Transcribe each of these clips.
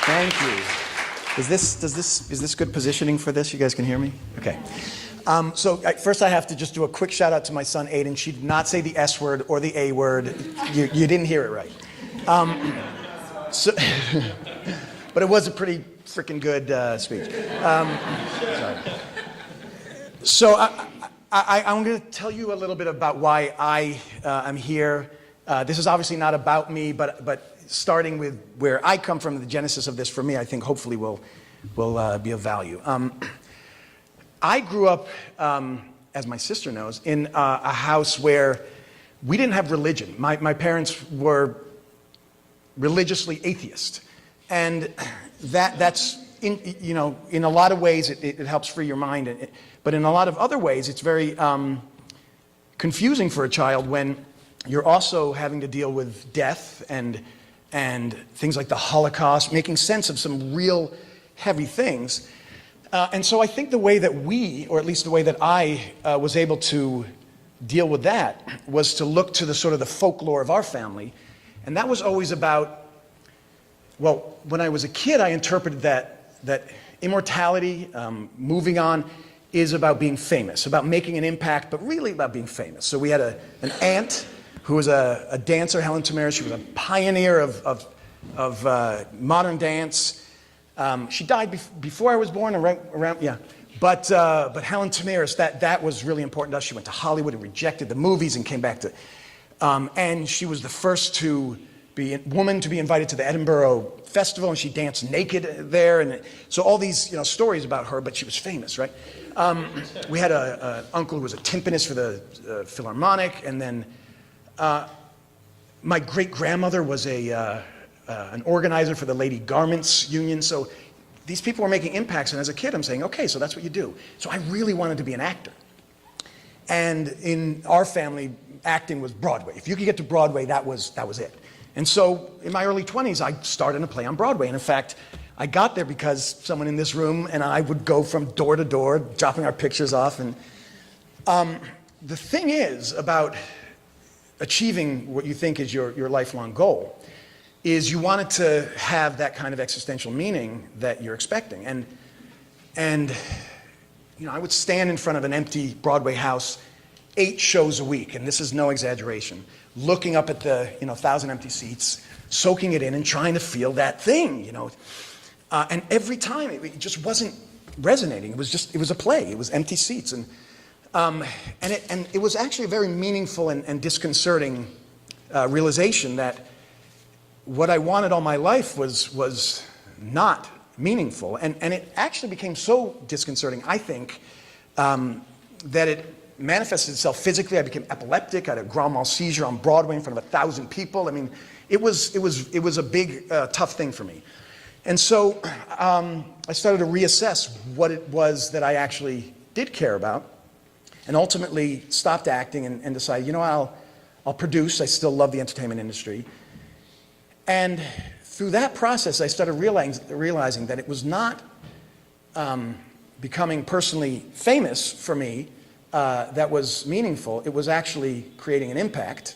Thank you. Is this good positioning for this? You guys can hear me? Okay. First I have to just do a quick shout out to my son Aiden. She did not say the S word or the A word. You didn't hear it right. But it was a pretty freaking good speech. Sorry. So I'm going to tell you a little bit about why I am here. This is obviously not about me, but starting with where I come from, the genesis of this for me, I think hopefully will be of value. I grew up, as my sister knows, in a house where we didn't have religion. My parents were religiously atheist, and that's in a lot of ways it helps free your mind, but in a lot of other ways it's very confusing for a child when you're also having to deal with death and things like the Holocaust, making sense of some real heavy things. And so I think the way that we, or at least the way that I was able to deal with that, was to look to the sort of the folklore of our family. And that was always about, well, when I was a kid, I interpreted that immortality, moving on, is about being famous, about making an impact, but really about being famous. So we had an aunt who was a dancer, Helen Tamara. She was a pioneer of modern dance. She died before I was born, around yeah. But Helen Tamiris, that was really important to us. She went to Hollywood and rejected the movies and came back to, and she was the first woman to be invited to the Edinburgh Festival, and she danced naked there, and so all these stories about her. But she was famous, right? We had an uncle who was a timpanist for the Philharmonic, and then my great-grandmother was an organizer for the Lady Garments Union. So these people were making impacts, and as a kid I'm saying, okay, so that's what you do. So I really wanted to be an actor. And in our family, acting was Broadway. If you could get to Broadway, that was it. And so in my early 20s, I started a play on Broadway. And in fact, I got there because someone in this room and I would go from door to door, dropping our pictures off. And the thing is about achieving what you think is your lifelong goal is you want it to have that kind of existential meaning that you're expecting. And I would stand in front of an empty Broadway house 8 shows a week, and this is no exaggeration, looking up at the 1,000 empty seats, soaking it in and trying to feel that thing, and every time it just wasn't resonating. It was a play. It was empty seats, and it was actually a very meaningful and disconcerting realization that what I wanted all my life was not meaningful. And it actually became so disconcerting, I think, that it manifested itself physically. I became epileptic. I had a grand mal seizure on Broadway in front of 1,000 people. I mean, it was a big, tough thing for me. And so I started to reassess what it was that I actually did care about, and ultimately stopped acting and decided, I'll produce. I still love the entertainment industry. And through that process, I started realizing that it was not becoming personally famous for me that was meaningful. It was actually creating an impact.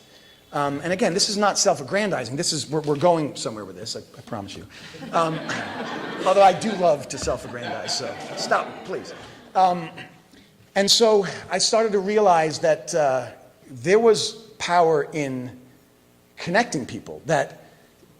And again, this is not self-aggrandizing. We're going somewhere with this, I promise you. Although I do love to self-aggrandize, so stop, please. And so I started to realize that there was power in connecting people, that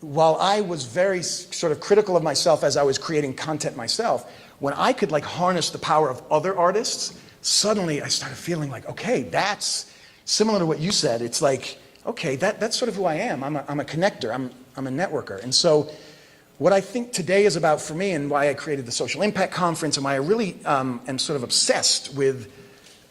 while I was very sort of critical of myself as I was creating content myself, when I could harness the power of other artists, suddenly I started feeling like, okay, that's similar to what you said. It's like, okay, that's sort of who I am. I'm a connector. I'm a networker. And so what I think today is about for me, and why I created the Social Impact Conference, and why I really am sort of obsessed with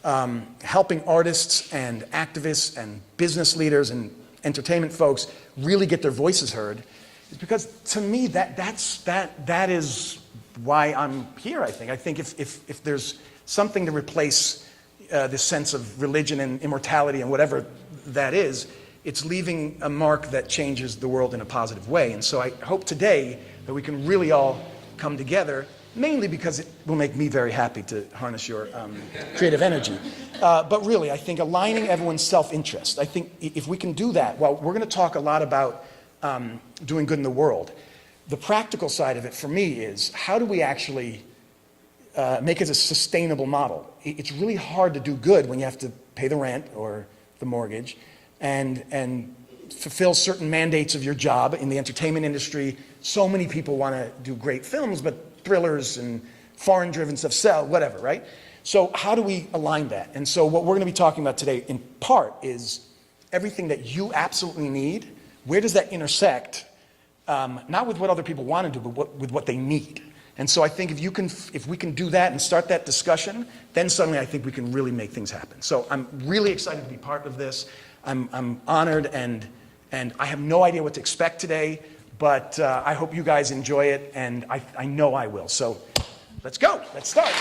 helping artists and activists and business leaders and entertainment folks really get their voices heard, is because to me that is why I'm here. I think if there's something to replace this sense of religion and immortality and whatever that is, it's leaving a mark that changes the world in a positive way. And so I hope today that we can really all come together, mainly because it will make me very happy to harness your creative energy. But really, I think aligning everyone's self-interest. I think if we can do that, well, we're going to talk a lot about doing good in the world. The practical side of it for me is, how do we actually make it a sustainable model? It's really hard to do good when you have to pay the rent or the mortgage and fulfill certain mandates of your job. In the entertainment industry, so many people want to do great films, but thrillers and foreign-driven stuff sell, whatever, right? So how do we align that? And so what we're going to be talking about today, in part, is everything that you absolutely need. Where does that intersect? Not with what other people want to do, but with what they need. And so I think if we can do that and start that discussion, then suddenly I think we can really make things happen. So I'm really excited to be part of this. I'm honored, and I have no idea what to expect today, but I hope you guys enjoy it, and I know I will. So let's go. Let's start.